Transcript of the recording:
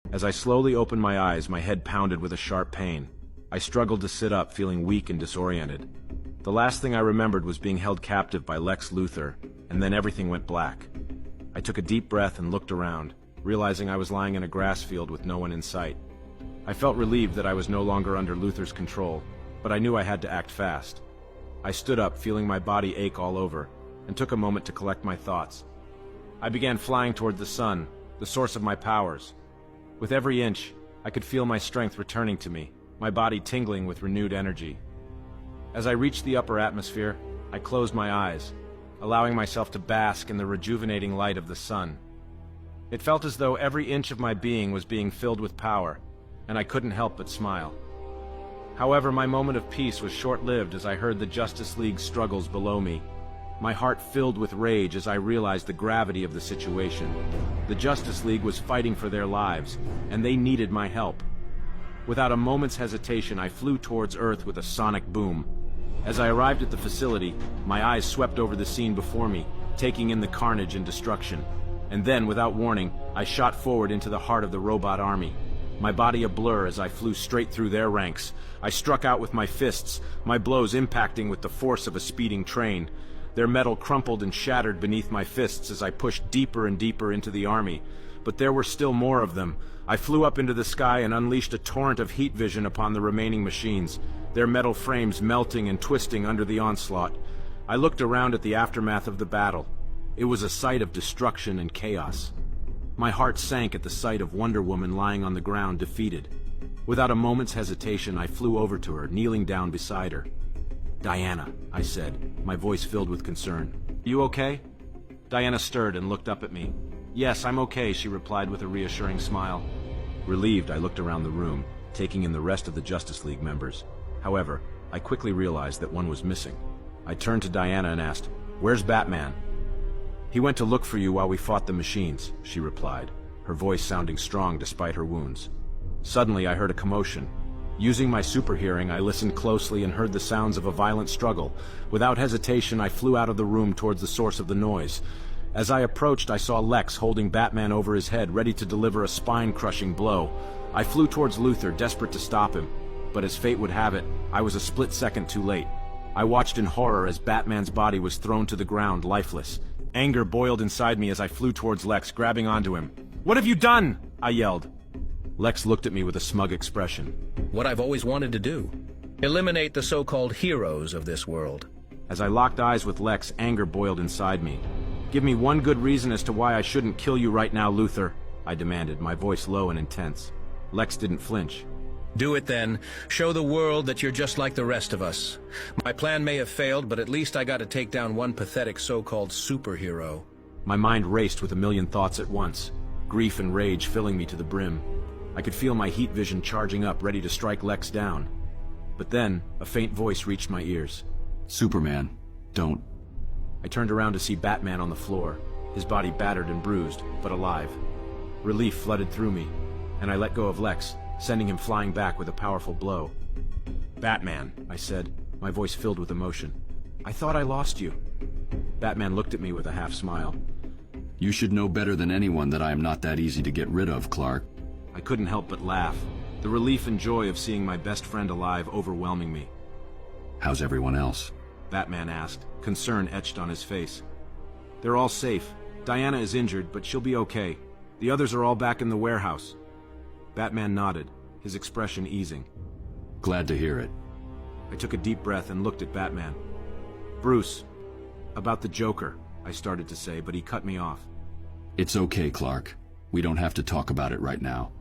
As I slowly opened my eyes, my head pounded with a sharp pain. I struggled to sit up, feeling weak and disoriented. The last thing I remembered was being held captive by Lex Luthor, and then everything went black. I took a deep breath and looked around, realizing I was lying in a grass field with no one in sight. I felt relieved that I was no longer under Luthor's control, but I knew I had to act fast. I stood up, feeling my body ache all over, and took a moment to collect my thoughts. I began flying toward the sun, the source of my powers. With every inch, I could feel my strength returning to me, my body tingling with renewed energy. As I reached the upper atmosphere, I closed my eyes, allowing myself to bask in the rejuvenating light of the sun. It felt as though every inch of my being was being filled with power, and I couldn't help but smile. However, my moment of peace was short-lived as I heard the Justice League's struggles below me. My heart filled with rage as I realized the gravity of the situation. The Justice League was fighting for their lives, and they needed my help. Without a moment's hesitation, I flew towards Earth with a sonic boom. As I arrived at the facility, my eyes swept over the scene before me, taking in the carnage and destruction. And then, without warning, I shot forward into the heart of the robot army. My body a blur as I flew straight through their ranks. I struck out with my fists, my blows impacting with the force of a speeding train. Their metal crumpled and shattered beneath my fists as I pushed deeper and deeper into the army. But there were still more of them. I flew up into the sky and unleashed a torrent of heat vision upon the remaining machines, their metal frames melting and twisting under the onslaught. I looked around at the aftermath of the battle. It was a sight of destruction and chaos. My heart sank at the sight of Wonder Woman lying on the ground, defeated. Without a moment's hesitation, I flew over to her, kneeling down beside her. "Diana," I said, my voice filled with concern. "You okay?" Diana stirred and looked up at me. "Yes, I'm okay," she replied with a reassuring smile. Relieved, I looked around the room, taking in the rest of the Justice League members. However, I quickly realized that one was missing. I turned to Diana and asked, "Where's Batman?" "He went to look for you while we fought the machines," she replied, her voice sounding strong despite her wounds. Suddenly, I heard a commotion. Using my super hearing, I listened closely and heard the sounds of a violent struggle. Without hesitation, I flew out of the room towards the source of the noise. As I approached, I saw Lex holding Batman over his head, ready to deliver a spine-crushing blow. I flew towards Luthor, desperate to stop him. But as fate would have it, I was a split second too late. I watched in horror as Batman's body was thrown to the ground, lifeless. Anger boiled inside me as I flew towards Lex, grabbing onto him. "What have you done?" I yelled. Lex looked at me with a smug expression. "What I've always wanted to do. Eliminate the so-called heroes of this world." As I locked eyes with Lex, anger boiled inside me. "Give me one good reason as to why I shouldn't kill you right now, Luthor," I demanded, my voice low and intense. Lex didn't flinch. "Do it then. Show the world that you're just like the rest of us. My plan may have failed, but at least I got to take down one pathetic so-called superhero." My mind raced with a million thoughts at once, grief and rage filling me to the brim. I could feel my heat vision charging up, ready to strike Lex down. But then, a faint voice reached my ears. "Superman, don't." I turned around to see Batman on the floor, his body battered and bruised, but alive. Relief flooded through me, and I let go of Lex, sending him flying back with a powerful blow. "Batman," I said, my voice filled with emotion. "I thought I lost you." Batman looked at me with a half-smile. "You should know better than anyone that I am not that easy to get rid of, Clark." I couldn't help but laugh, the relief and joy of seeing my best friend alive overwhelming me. "How's everyone else?" Batman asked, concern etched on his face. "They're all safe. Diana is injured, but she'll be okay. The others are all back in the warehouse." Batman nodded, his expression easing. "Glad to hear it." I took a deep breath and looked at Batman. "Bruce, about the Joker," I started to say, but he cut me off. "It's okay, Clark. We don't have to talk about it right now.